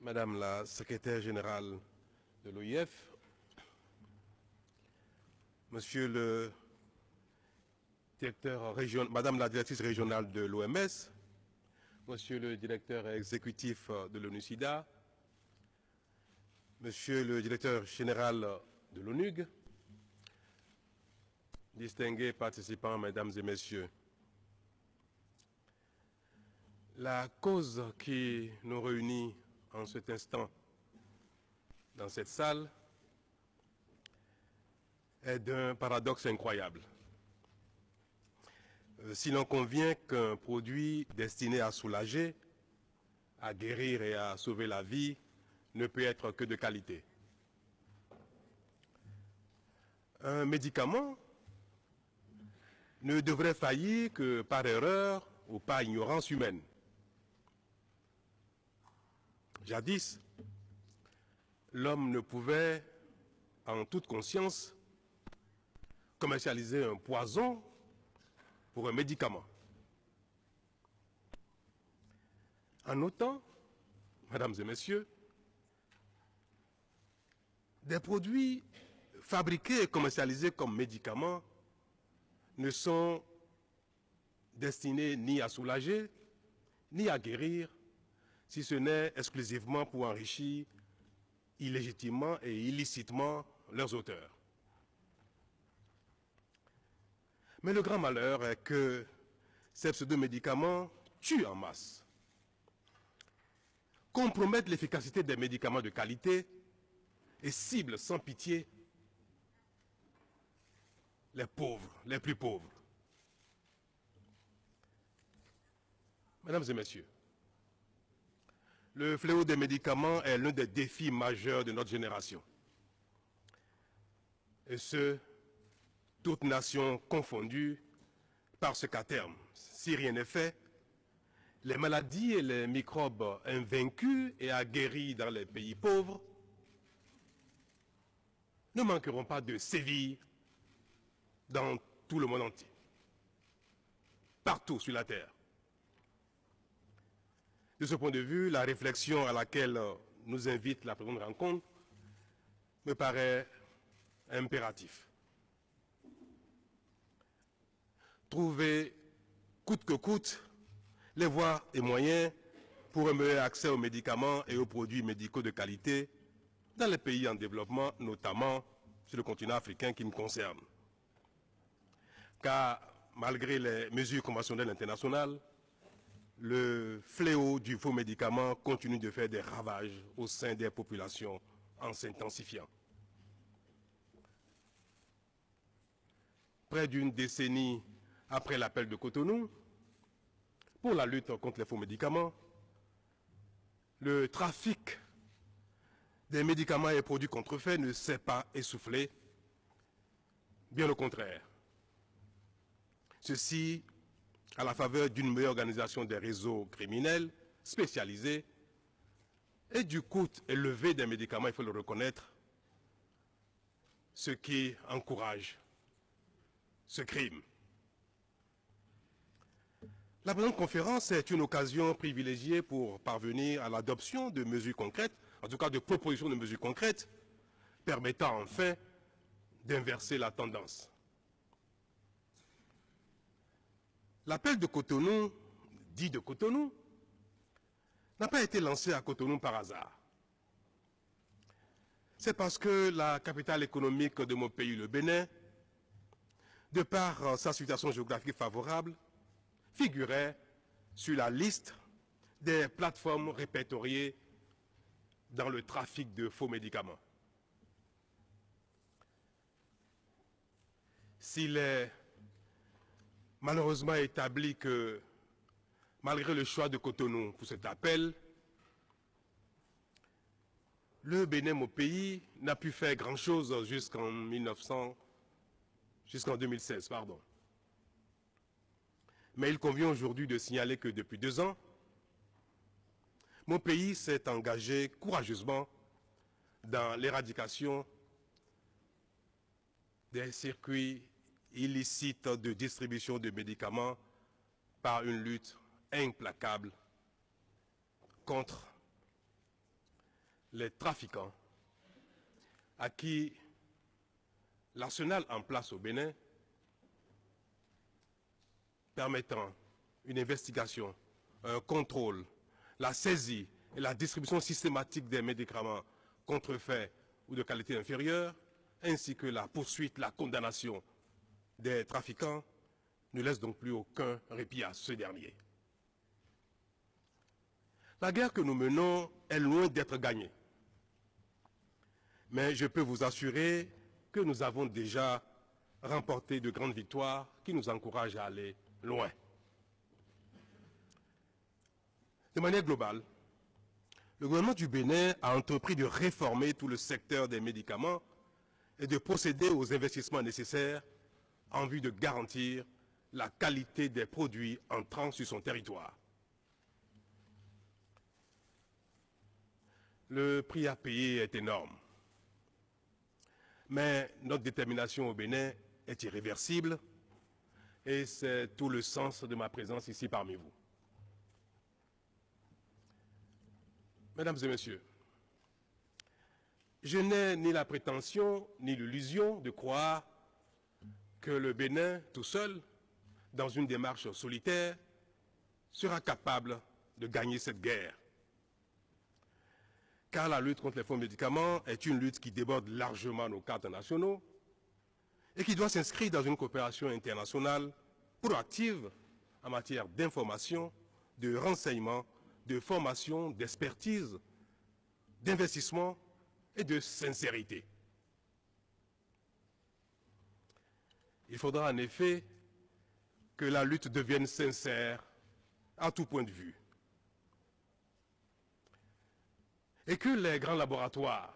Madame la secrétaire générale de l'OIF, Monsieur le directeur régional, Madame la directrice régionale de l'OMS, Monsieur le directeur exécutif de l'ONU-SIDA, Monsieur le directeur général de l'ONUG, distingués participants, Mesdames et Messieurs, la cause qui nous réunit en cet instant dans cette salle est d'un paradoxe incroyable. Si l'on convient qu'un produit destiné à soulager, à guérir et à sauver la vie ne peut être que de qualité. Un médicament ne devrait faillir que par erreur ou par ignorance humaine. Jadis, l'homme ne pouvait, en toute conscience, commercialiser un poison pour un médicament. En autant, Mesdames et Messieurs, des produits fabriqués et commercialisés comme médicaments ne sont destinés ni à soulager, ni à guérir, si ce n'est exclusivement pour enrichir illégitimement et illicitement leurs auteurs. Mais le grand malheur est que ces pseudo-médicaments tuent en masse, compromettent l'efficacité des médicaments de qualité et ciblent sans pitié les pauvres, les plus pauvres. Mesdames et Messieurs, le fléau des médicaments est l'un des défis majeurs de notre génération. Et ce, toutes nations confondues, parce qu'à terme, si rien n'est fait, les maladies et les microbes invaincus et aguerris dans les pays pauvres ne manqueront pas de sévir dans tout le monde entier, partout sur la Terre. De ce point de vue, la réflexion à laquelle nous invite la présente rencontre me paraît impératif. Trouver coûte que coûte les voies et moyens pour un meilleur accès aux médicaments et aux produits médicaux de qualité dans les pays en développement, notamment sur le continent africain qui me concerne. Car malgré les mesures conventionnelles internationales, le fléau du faux médicament continue de faire des ravages au sein des populations en s'intensifiant. Près d'une décennie après l'appel de Cotonou, pour la lutte contre les faux médicaments, le trafic des médicaments et produits contrefaits ne s'est pas essoufflé, bien au contraire. Ceci à la faveur d'une meilleure organisation des réseaux criminels spécialisés et du coût élevé des médicaments, il faut le reconnaître, ce qui encourage ce crime. La présente conférence est une occasion privilégiée pour parvenir à l'adoption de mesures concrètes, en tout cas de propositions de mesures concrètes, permettant enfin d'inverser la tendance. L'appel de Cotonou, dit de Cotonou, n'a pas été lancé à Cotonou par hasard. C'est parce que la capitale économique de mon pays, le Bénin, de par sa situation géographique favorable, figurait sur la liste des plateformes répertoriées dans le trafic de faux médicaments. S'il est malheureusement établi que, malgré le choix de Cotonou pour cet appel, le Bénin, mon pays, n'a pu faire grand-chose jusqu'en 2016, pardon. Mais il convient aujourd'hui de signaler que depuis 2 ans, mon pays s'est engagé courageusement dans l'éradication des circuits illicites de distribution de médicaments par une lutte implacable contre les trafiquants à qui l'arsenal en place au Bénin permettant une investigation, un contrôle, la saisie et la distribution systématique des médicaments contrefaits ou de qualité inférieure, ainsi que la poursuite, la condamnation des trafiquants, ne laisse donc plus aucun répit à ce dernier. La guerre que nous menons est loin d'être gagnée. Mais je peux vous assurer que nous avons déjà remporté de grandes victoires qui nous encouragent à aller loin. De manière globale, le gouvernement du Bénin a entrepris de réformer tout le secteur des médicaments et de procéder aux investissements nécessaires en vue de garantir la qualité des produits entrant sur son territoire. Le prix à payer est énorme, mais notre détermination au Bénin est irréversible et c'est tout le sens de ma présence ici parmi vous. Mesdames et messieurs, je n'ai ni la prétention ni l'illusion de croire que le Bénin, tout seul, dans une démarche solitaire, sera capable de gagner cette guerre. Car la lutte contre les faux médicaments est une lutte qui déborde largement nos cadres nationaux et qui doit s'inscrire dans une coopération internationale proactive en matière d'information, de renseignement, de formation, d'expertise, d'investissement et de sincérité. Il faudra en effet que la lutte devienne sincère à tout point de vue et que les grands laboratoires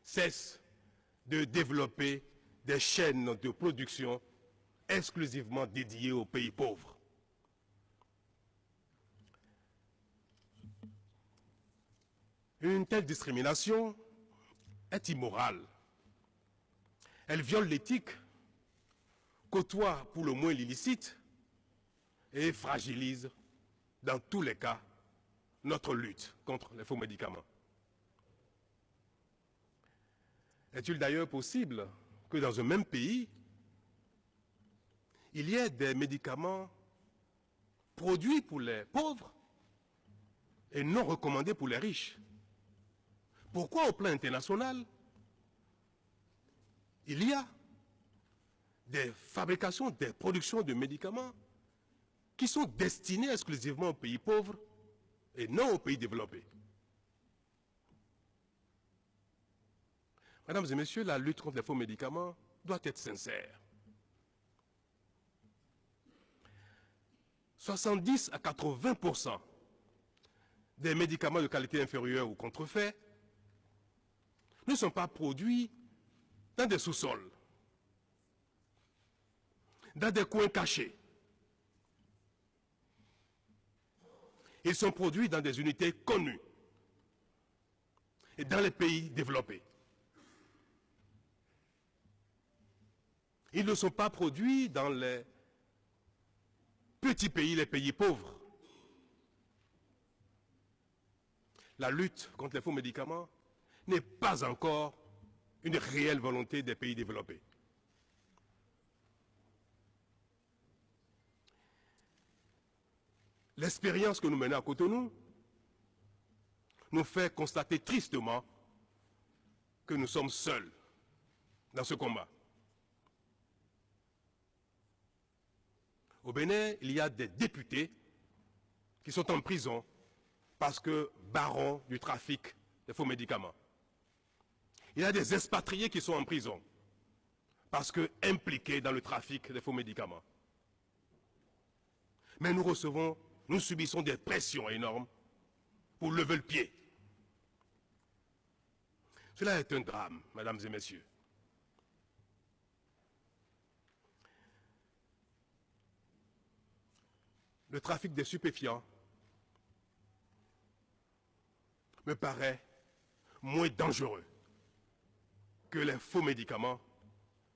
cessent de développer des chaînes de production exclusivement dédiées aux pays pauvres. Une telle discrimination est immorale. Elle viole l'éthique, côtoie pour le moins l'illicite et fragilise, dans tous les cas, notre lutte contre les faux médicaments. Est-il d'ailleurs possible que dans un même pays, il y ait des médicaments produits pour les pauvres et non recommandés pour les riches? Pourquoi au plan international, il y a des fabrications, des productions de médicaments qui sont destinés exclusivement aux pays pauvres et non aux pays développés? Mesdames et messieurs, la lutte contre les faux médicaments doit être sincère. 70 à 80% des médicaments de qualité inférieure ou contrefaits ne sont pas produits dans des sous-sols, dans des coins cachés. Ils sont produits dans des unités connues et dans les pays développés. Ils ne sont pas produits dans les petits pays, les pays pauvres. La lutte contre les faux médicaments n'est pas encore une réelle volonté des pays développés. L'expérience que nous menons à Cotonou nous fait constater tristement que nous sommes seuls dans ce combat. Au Bénin, il y a des députés qui sont en prison parce que barons du trafic des faux médicaments. Il y a des expatriés qui sont en prison parce que impliqués dans le trafic des faux médicaments. Mais nous subissons des pressions énormes pour lever le pied. Cela est un drame, mesdames et messieurs. Le trafic des stupéfiants me paraît moins dangereux que les faux médicaments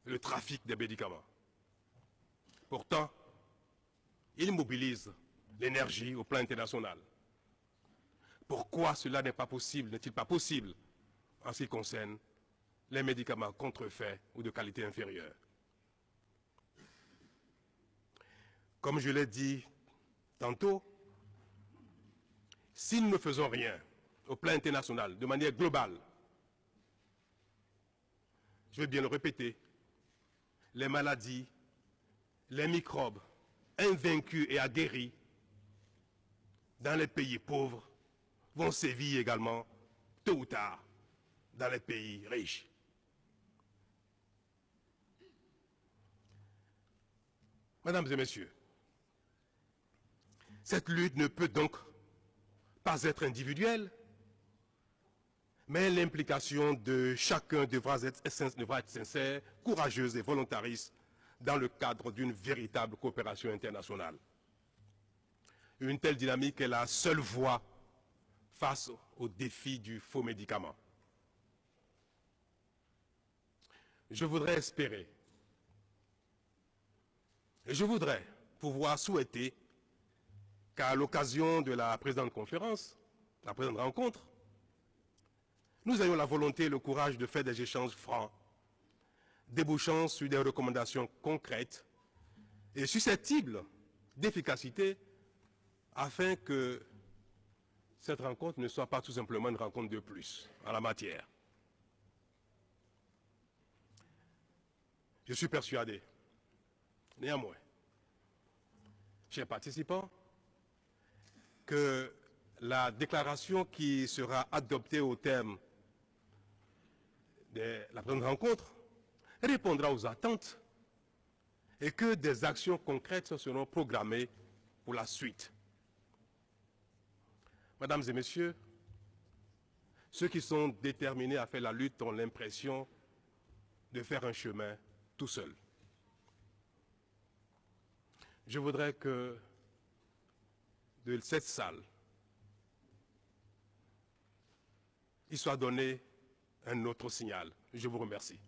et le trafic des médicaments. Pourtant, il mobilise l'énergie au plan international. Pourquoi cela n'est pas possible, n'est-il pas possible en ce qui concerne les médicaments contrefaits ou de qualité inférieure? Comme je l'ai dit tantôt, si nous ne faisons rien au plan international, de manière globale, je vais bien le répéter, les maladies, les microbes invaincus et aguerris dans les pays pauvres vont sévir également, tôt ou tard, dans les pays riches. Mesdames et messieurs, cette lutte ne peut donc pas être individuelle, mais l'implication de chacun devra être sincère, courageuse et volontariste dans le cadre d'une véritable coopération internationale. Une telle dynamique est la seule voie face au défi du faux médicament. Je voudrais espérer, et je voudrais pouvoir souhaiter qu'à l'occasion de la présente conférence, la présente rencontre, nous ayons la volonté et le courage de faire des échanges francs, débouchant sur des recommandations concrètes et susceptibles d'efficacité afin que cette rencontre ne soit pas tout simplement une rencontre de plus en la matière. Je suis persuadé, néanmoins, chers participants, que la déclaration qui sera adoptée au terme de la présente rencontre répondra aux attentes et que des actions concrètes seront programmées pour la suite. Mesdames et messieurs, ceux qui sont déterminés à faire la lutte ont l'impression de faire un chemin tout seuls. Je voudrais que de cette salle, il soit donné un autre signal. Je vous remercie.